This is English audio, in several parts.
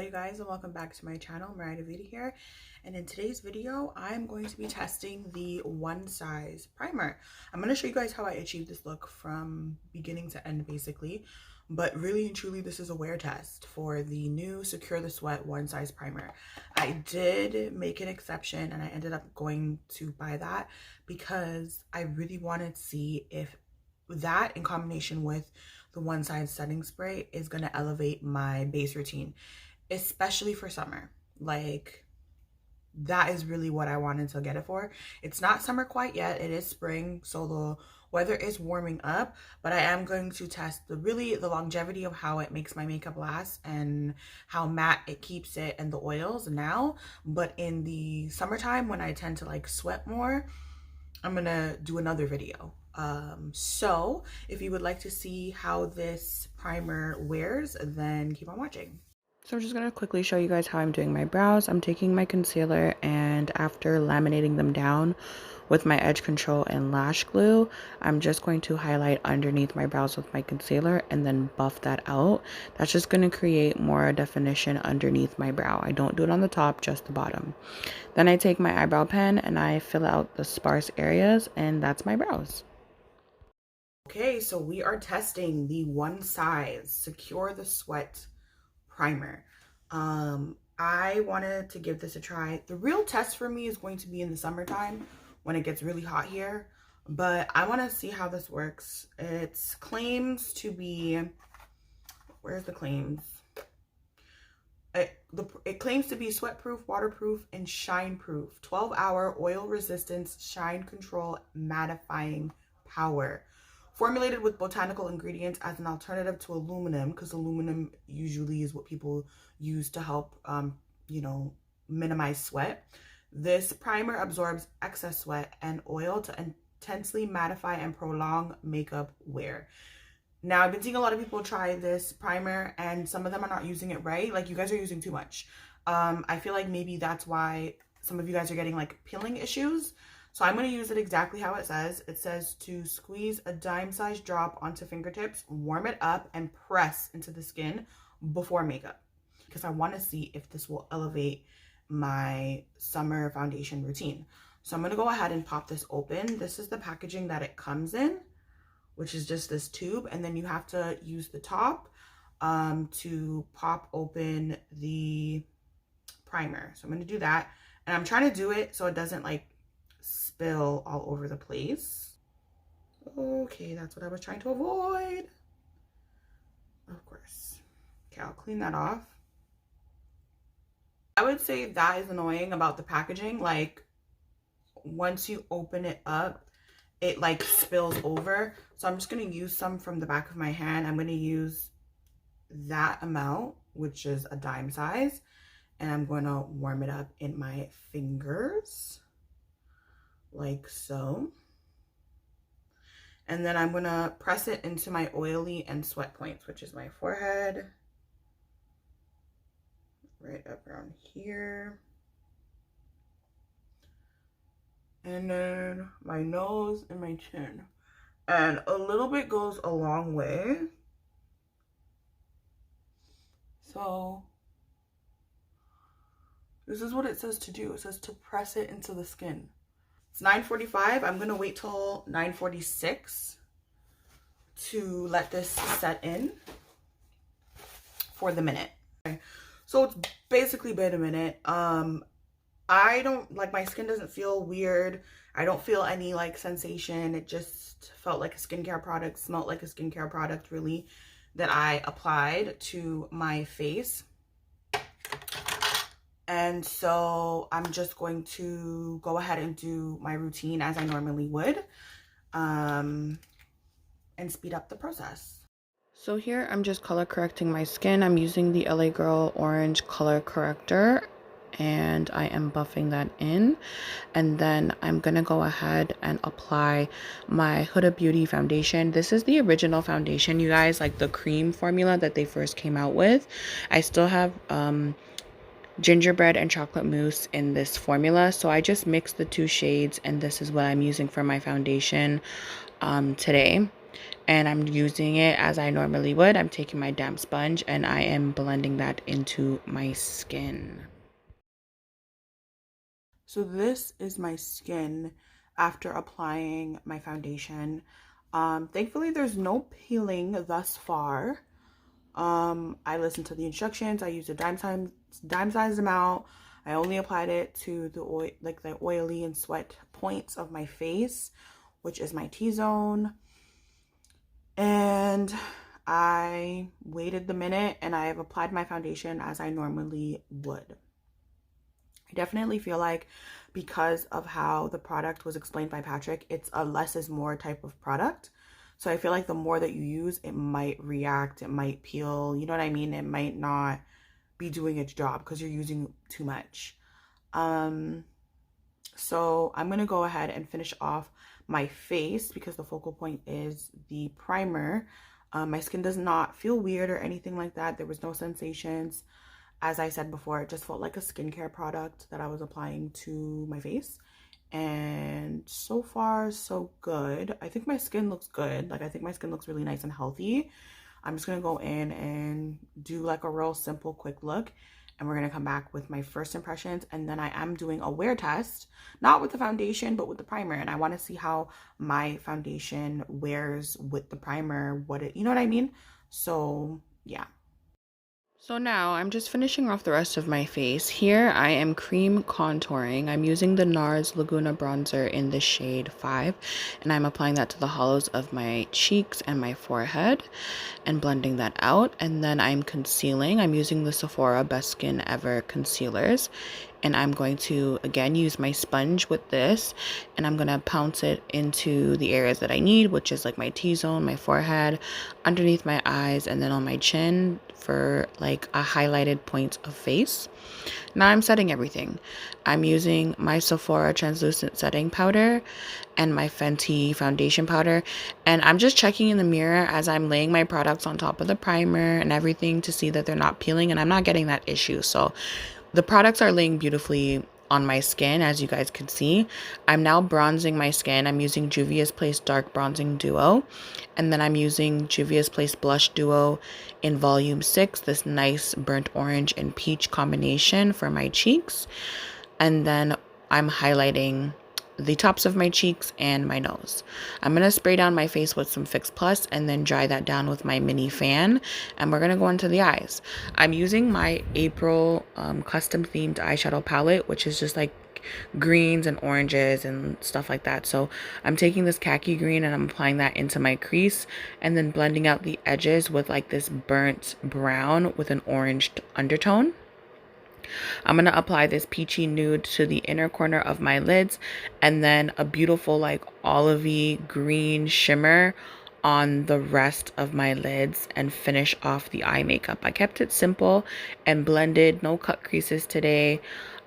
you guys, and welcome back to my channel. Mariah Davida here, and in today's video I'm going to be testing the one size primer. I'm going to show you guys how I achieved this look from beginning to end basically, but really and truly this is a wear test for the new Secure the Sweat one size primer. I did make an exception and I ended up going to buy that because I really wanted to see if that in combination with the one size setting spray is going to elevate my base routine, especially for summer. Like, that is really what I wanted to get it for. It's not summer quite yet, it is spring, so the weather is warming up, but I am going to test the longevity of how it makes my makeup last and how matte it keeps it and the oils now. But in the summertime when I tend to like sweat more, I'm gonna do another video. So if you would like to see how this primer wears, then keep on watching. So I'm just going to quickly show you guys how I'm doing my brows. I'm taking my concealer and after laminating them down with my edge control and lash glue, I'm just going to highlight underneath my brows with my concealer and then buff that out. That's just going to create more definition underneath my brow. I don't do it on the top, just the bottom. Then I take my eyebrow pen and I fill out the sparse areas, and that's my brows. Okay, so we are testing the one size Secure the Sweat primer. I wanted to give this a try. The real test for me is going to be in the summertime when it gets really hot here, but I want to see how this works. It claims to be, where's the claims? It claims to be sweat proof, waterproof, and shine proof. 12-hour oil resistance, shine control, mattifying power. Formulated with botanical ingredients as an alternative to aluminum, because aluminum usually is what people use to help, you know, minimize sweat. This primer absorbs excess sweat and oil to intensely mattify and prolong makeup wear. Now, I've been seeing a lot of people try this primer and some of them are not using it right. Like, you guys are using too much. I feel like maybe that's why some of you guys are getting like peeling issues. So I'm going to use it exactly how it says. It says to squeeze a dime-sized drop onto fingertips, warm it up, and press into the skin before makeup. Because I want to see if this will elevate my summer foundation routine. So I'm going to go ahead and pop this open. This is the packaging that it comes in, which is just this tube. And then you have to use the top to pop open the primer. So I'm going to do that. And I'm trying to do it so it doesn't like spill all over the place. Okay, that's what I was trying to avoid. Of course. Okay, I'll clean that off. I would say that is annoying about the packaging. Like, once you open it up, it like spills over. So I'm just going to use some from the back of my hand. I'm going to use that amount, which is a dime size, and I'm going to warm it up in my fingers. Like so. And then I'm gonna press it into my oily and sweat points, which is my forehead, right up around here, and then my nose and my chin. And a little bit goes a long way. So this is what it says to do. It says to press it into the skin. It's 9:45. I'm going to wait till 9:46 to let this set in for the minute. Okay. So it's basically been a minute. I don't, like, my skin doesn't feel weird. I don't feel any like sensation. It just felt like a skincare product, smelled like a skincare product really, that I applied to my face. And so I'm just going to go ahead and do my routine as I normally would, and speed up the process. So here I'm just color correcting my skin. I'm using the LA Girl Orange Color Corrector, and I am buffing that in. And then I'm gonna go ahead and apply my Huda Beauty foundation. This is the original foundation, you guys, like the cream formula that they first came out with. I still have gingerbread and chocolate mousse in this formula, so I just mixed the two shades, and this is what I'm using for my foundation today. and I'm using it as I normally would. I'm taking my damp sponge and I am blending that into my skin. So this is my skin after applying my foundation. Thankfully there's no peeling thus far. I listened to the instructions. I used a dime size amount. I only applied it to the oil, like the oily and sweat points of my face, which is my T-zone. And I waited the minute and I have applied my foundation as I normally would. I definitely feel like because of how the product was explained by Patrick, it's a less is more type of product. So I feel like the more that you use, it might react, it might peel, you know what I mean? It might not be doing its job because you're using too much. So I'm going to go ahead and finish off my face because the focal point is the primer. My skin does not feel weird or anything like that. There was no sensations. As I said before, it just felt like a skincare product that I was applying to my face. And so far, so good. I think my skin looks good. Like, I think my skin looks really nice and healthy. I'm just going to go in and do like a real simple, quick look. And we're going to come back with my first impressions. And then I am doing a wear test, not with the foundation, but with the primer. And I want to see how my foundation wears with the primer, you know what I mean? So, yeah. So now I'm just finishing off the rest of my face. Here I am cream contouring. I'm using the NARS Laguna bronzer in the shade 5, and I'm applying that to the hollows of my cheeks and my forehead and blending that out. And then I'm concealing. I'm using the Sephora Best Skin Ever concealers, and I'm going to again use my sponge with this, and I'm gonna pounce it into the areas that I need, which is like my T-zone, my forehead, underneath my eyes, and then on my chin for like a highlighted point of face. Now I'm setting everything. I'm using my Sephora translucent setting powder and my Fenty foundation powder, and I'm just checking in the mirror as I'm laying my products on top of the primer and everything to see that they're not peeling, and I'm not getting that issue. So the products are laying beautifully on my skin, as you guys can see. I'm now bronzing my skin. I'm using Juvia's Place Dark Bronzing Duo. And then I'm using Juvia's Place Blush Duo in Volume 6, this nice burnt orange and peach combination for my cheeks. And then I'm highlighting the tops of my cheeks and my nose. I'm going to spray down my face with some Fix Plus and then dry that down with my mini fan. And we're going to go into the eyes. I'm using my April custom themed eyeshadow palette, which is just like greens and oranges and stuff like that. So I'm taking this khaki green and I'm applying that into my crease and then blending out the edges with like this burnt brown with an orange undertone. I'm going to apply this peachy nude to the inner corner of my lids and then a beautiful like olivey green shimmer on the rest of my lids and finish off the eye makeup. I kept it simple and blended, no cut creases today,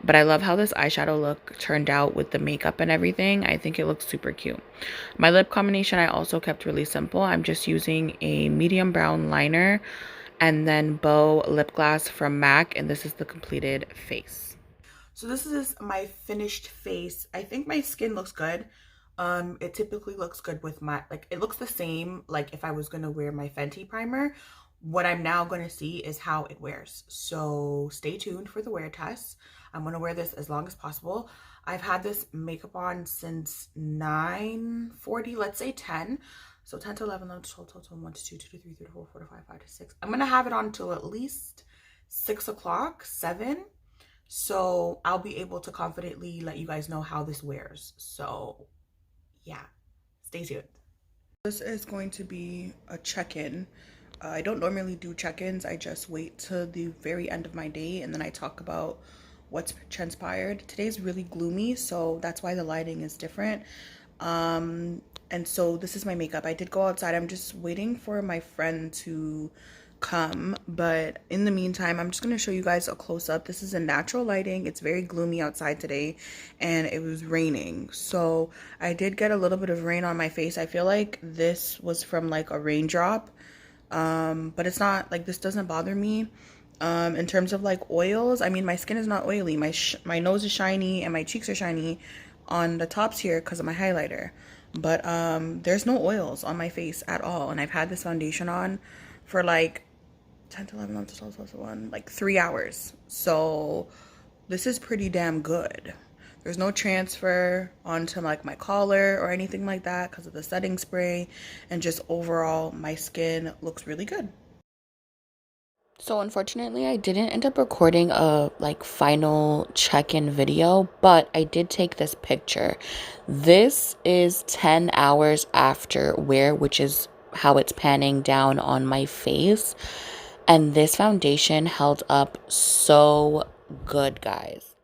but I love how this eyeshadow look turned out with the makeup and everything. I think it looks super cute. My lip combination I also kept really simple. I'm just using a medium brown liner and then Bow lip gloss from MAC, and this is the completed face. So this is my finished face. I think my skin looks good. It typically looks good with my, like, it looks the same, like if I was gonna wear my Fenty primer. What I'm now gonna see is how it wears. So stay tuned for the wear test. I'm gonna wear this as long as possible. I've had this makeup on since 9:40, let's say 10. So 10 to 11, 11 to 12, 12 to 1 to 2, 2 to 3, 3 to 4, 4 to 5, 5 to 6. I'm going to have it on till at least 6 o'clock, 7. So I'll be able to confidently let you guys know how this wears. So yeah, stay tuned. This is going to be a check-in. I don't normally do check-ins. I just wait to the very end of my day and then I talk about what's transpired. Today's really gloomy, so that's why the lighting is different. And so this is my makeup. I did go outside. I'm just waiting for my friend to come, but in the meantime, I'm just going to show you guys a close-up. This is a natural lighting. It's very gloomy outside today and it was raining, so I did get a little bit of rain on my face. I feel like this was from like a raindrop, but it's not, like, this doesn't bother me. In terms of like oils, I mean, my skin is not oily. My nose is shiny and my cheeks are shiny on the tops here because of my highlighter. But there's no oils on my face at all. And I've had this foundation on for like 10 to 11, 11 12, 12, 1, like 3 hours. So this is pretty damn good. There's no transfer onto like my collar or anything like that because of the setting spray, and just overall my skin looks really good. So unfortunately, I didn't end up recording a like final check-in video, but I did take this picture. This is 10 hours after wear, which is how it's panning down on my face. And this foundation held up so good, guys.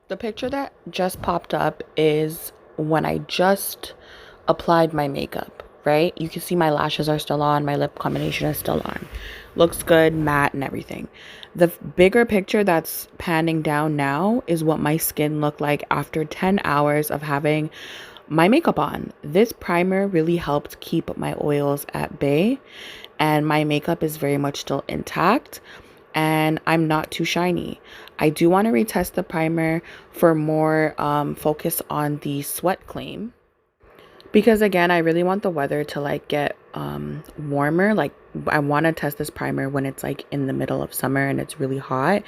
The picture that just popped up is when I just applied my makeup, right? You can see my lashes are still on, my lip combination is still on. Looks good, matte and everything. The bigger picture that's panning down now is what my skin looked like after 10 hours of having my makeup on. This primer really helped keep my oils at bay, and my makeup is very much still intact, and I'm not too shiny. I do want to retest the primer for more focus on the sweat claim, because again, I really want the weather to like get warmer. Like I want to test this primer when it's like in the middle of summer and it's really hot.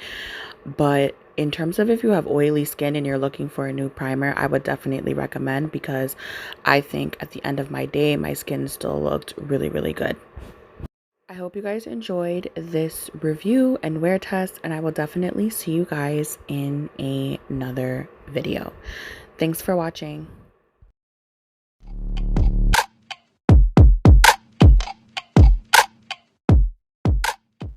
But in terms of if you have oily skin and you're looking for a new primer, I would definitely recommend, because I think at the end of my day, my skin still looked really, really good. I hope you guys enjoyed this review and wear test, and I will definitely see you guys in another video. Thanks for watching.